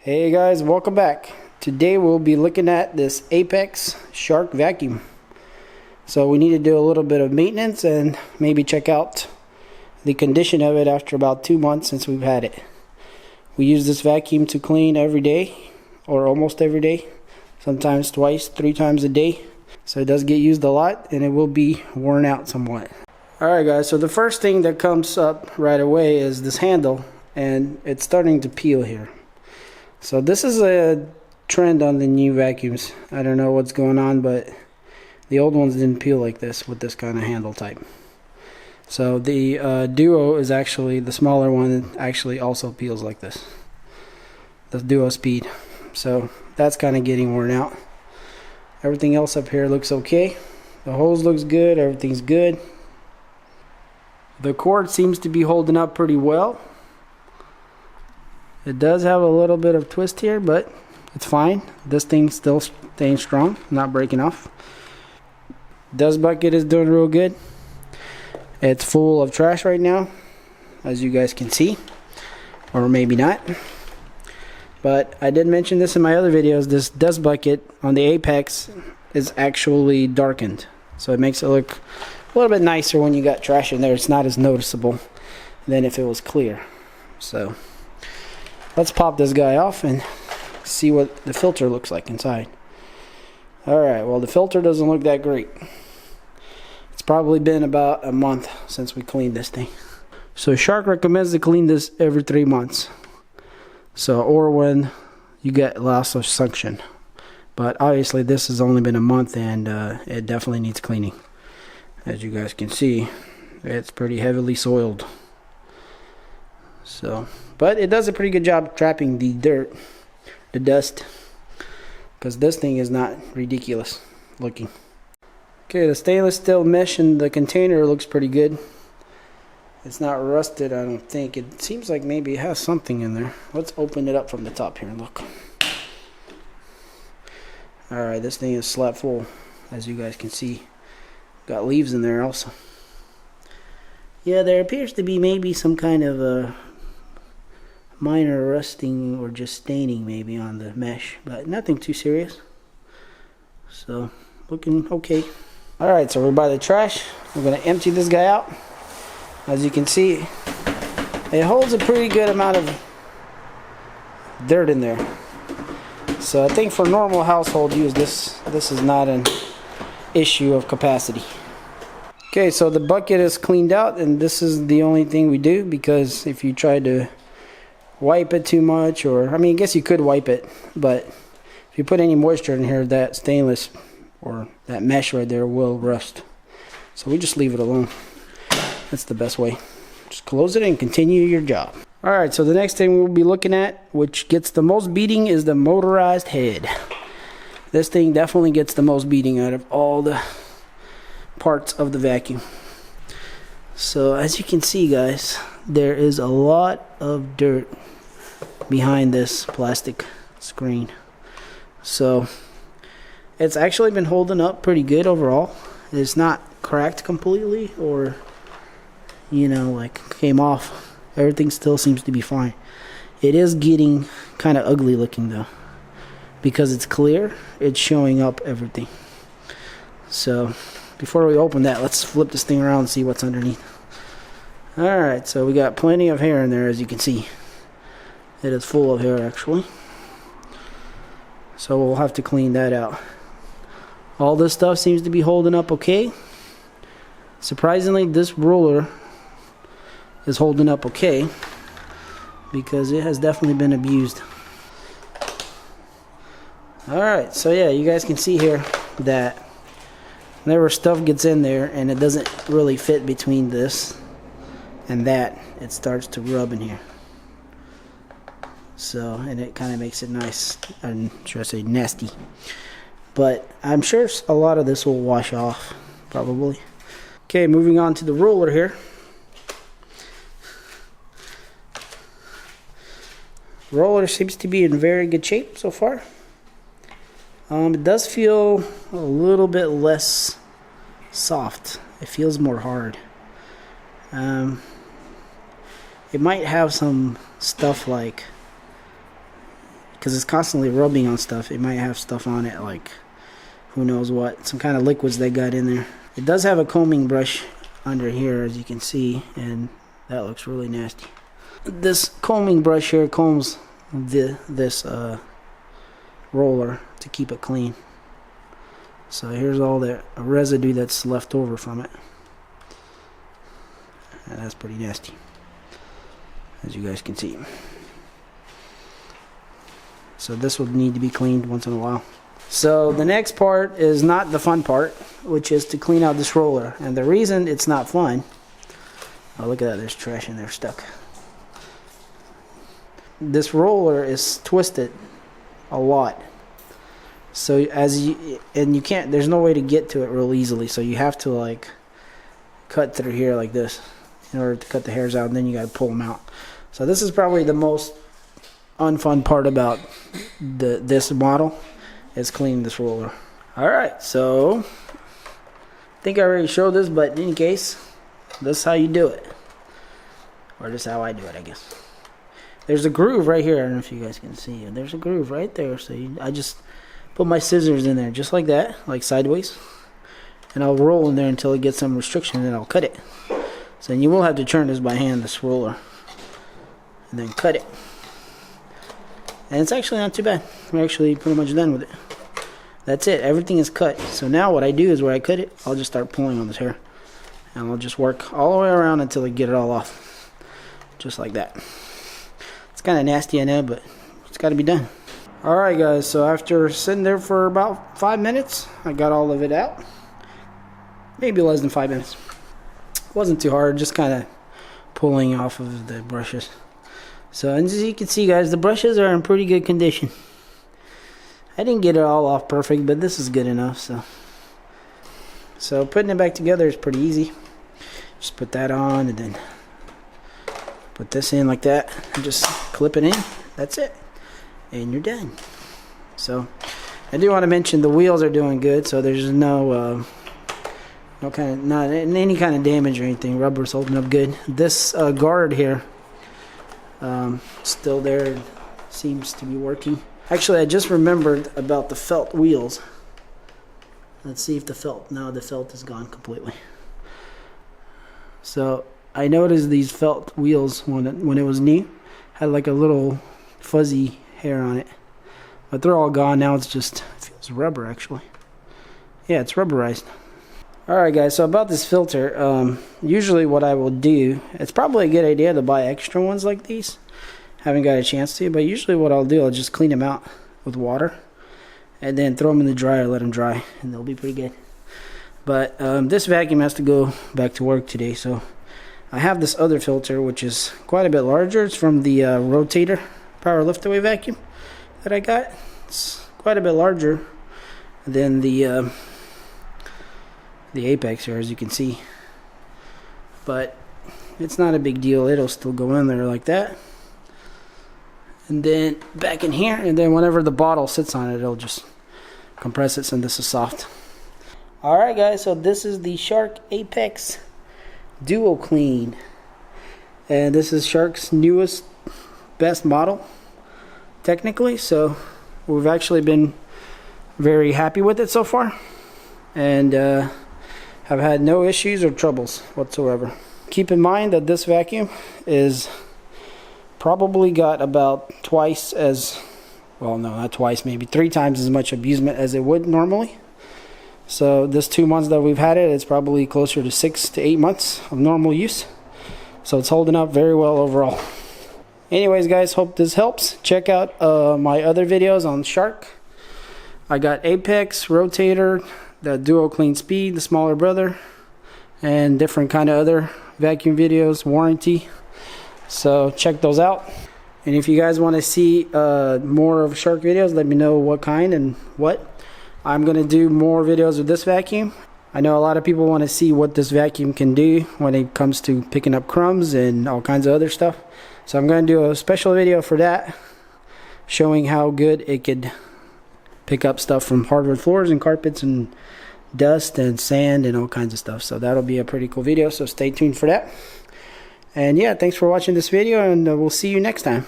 Hey guys, welcome back. Today we'll be looking at this Apex Shark vacuum. So we need to do a little bit of maintenance and maybe check out the condition of it after about 2 months since we've had it. We use this vacuum to clean every day or almost every day, sometimes twice, 3 times a day. So it does get used a lot and it will be worn out somewhat. Alright guys, so the first thing that comes up right away is this handle, and it's starting to peel here. So this is a trend on the new vacuums. I don't know what's going on, but the old ones didn't peel like this with this kind of handle type. So the Duo is actually, the smaller one actually also peels like this. The Duo Speed. So that's kind of getting worn out. Everything else up here looks okay. The hose looks good, everything's good. The cord seems to be holding up pretty well. It does have a little bit of twist here, but it's fine. This thing's still staying strong, not breaking off. Dust bucket is doing real good. It's full of trash right now, as you guys can see, or maybe not. But I did mention this in my other videos. This dust bucket on the Apex is actually darkened, so it makes it look a little bit nicer when you got trash in there. It's not as noticeable than if it was clear. So let's pop this guy off and see what the filter looks like inside. Alright, well the filter doesn't look that great. It's probably been about a month since we cleaned this thing. So Shark recommends to clean this every 3 months. So, or when you get loss of suction. But obviously this has only been a month and it definitely needs cleaning. As you guys can see, it's pretty heavily soiled. So, but it does a pretty good job trapping the dirt, the dust, because this thing is not ridiculous looking. Okay, the stainless steel mesh in the container looks pretty good. It's not rusted, I don't think. It seems like maybe it has something in there. Let's open it up from the top here and look. Alright, this thing is slap full, as you guys can see. Got leaves in there also. Yeah, there appears to be maybe some kind of a minor rusting or just staining maybe on the mesh, but nothing too serious. So looking okay. Alright, so we're by the trash. We're going to empty this guy out. As you can see, it holds a pretty good amount of dirt in there. So I think for normal household use, this is not an issue of capacity. Okay, so the bucket is cleaned out, and this is the only thing we do, because if you try to wipe it too much, or I mean I guess you could wipe it, but if you put any moisture in here, that stainless or that mesh right there will rust. So we just leave it alone. That's the best way. Just close it and continue your job. Alright, so the next thing we'll be looking at, which gets the most beating, is the motorized head. This thing definitely gets the most beating out of all the parts of the vacuum. So as you can see guys, there is a lot of dirt behind this plastic screen. So it's actually been holding up pretty good overall. It's not cracked completely or, you know, like came off. Everything still seems to be fine. It is getting kind of ugly looking though, because it's clear, it's showing up everything. So before we open that, let's flip this thing around and see what's underneath. Alright, so we got plenty of hair in there, as you can see. It is full of hair actually. So we'll have to clean that out. All this stuff seems to be holding up okay. Surprisingly, this roller is holding up okay, because it has definitely been abused. Alright, so yeah, you guys can see here that whenever stuff gets in there and it doesn't really fit between this and that, it starts to rub in here. So, and it kind of makes it nice, and should I say nasty. But I'm sure a lot of this will wash off, probably. Okay, moving on to the roller here. Roller seems to be in very good shape so far. It does feel a little bit less soft. It feels more hard. It might have some stuff like because it's constantly rubbing on stuff. It might have stuff on it, like who knows what, some kind of liquids they got in there. It does have a combing brush under here, as you can see, and that looks really nasty. This combing brush here combs this roller to keep it clean. So here's all the residue that's left over from it, and that's pretty nasty, as you guys can see. So this would need to be cleaned once in a while. So the next part is not the fun part, which is to clean out this roller. And the reason it's not fun, oh look at that, there's trash in there stuck. This roller is twisted a lot. So you can't, there's no way to get to it real easily. So you have to like cut through here like this in order to cut the hairs out, and then you gotta pull them out. So this is probably the most unfun part about this model, is cleaning this roller. Alright, so I think I already showed this, but in any case, this is how you do it. Or this is how I do it, I guess. There's a groove right here. I don't know if you guys can see it. There's a groove right there. So I just put my scissors in there just like that, like sideways. And I'll roll in there until it gets some restriction, and then I'll cut it. So you will have to turn this by hand, this roller. And then cut it. And it's actually not too bad. We're actually pretty much done with it. That's it. Everything is cut. So now what I do is where I cut it, I'll just start pulling on this hair. And I'll just work all the way around until I get it all off. Just like that. It's kind of nasty, I know, but it's got to be done. Alright guys, so after sitting there for about 5 minutes, I got all of it out. Maybe less than 5 minutes. It wasn't too hard, just kind of pulling off of the brushes. So as you can see guys, the brushes are in pretty good condition. I didn't get it all off perfect, but this is good enough. So putting it back together is pretty easy. Just put that on and then put this in like that and just clip it in. That's it, and you're done. So I do want to mention the wheels are doing good, so there's not any kind of damage or anything. Rubber's holding up good. This guard here, still there, seems to be working. Actually, I just remembered about the felt wheels. Let's see if the felt is gone completely. So I noticed these felt wheels when it was new had like a little fuzzy hair on it, but they're all gone now. It feels rubber actually. Yeah, it's rubberized. Alright guys, so about this filter, usually what I will do, it's probably a good idea to buy extra ones like these. Haven't got a chance to, but usually what I'll do, I'll just clean them out with water and then throw them in the dryer, let them dry, and they'll be pretty good. But this vacuum has to go back to work today, so I have this other filter which is quite a bit larger. It's from the rotator power lift-away vacuum that I got. It's quite a bit larger than the Apex here, as you can see, but it's not a big deal. It'll still go in there like that, and then back in here, and then whenever the bottle sits on it, it'll just compress it, and this is soft. Alright guys, so this is the Shark Apex DuoClean, and this is Shark's newest, best model technically, so we've actually been very happy with it so far, and have had no issues or troubles whatsoever. Keep in mind that this vacuum is probably got about twice as, well no, not twice, maybe 3 times as much abusement as it would normally. So this 2 months that we've had it, it's probably closer to 6 to 8 months of normal use. So it's holding up very well overall. Anyways guys, hope this helps. Check out my other videos on Shark. I got Apex, Rotator, the DuoClean Speed, the smaller brother, and different kind of other vacuum videos, warranty. So check those out. And if you guys want to see more of Shark videos, let me know what kind and what. I'm going to do more videos with this vacuum. I know a lot of people want to see what this vacuum can do when it comes to picking up crumbs and all kinds of other stuff. So I'm going to do a special video for that, showing how good it could pick up stuff from hardwood floors and carpets and dust and sand and all kinds of stuff. So that'll be a pretty cool video, so stay tuned for that. And yeah, thanks for watching this video, and we'll see you next time.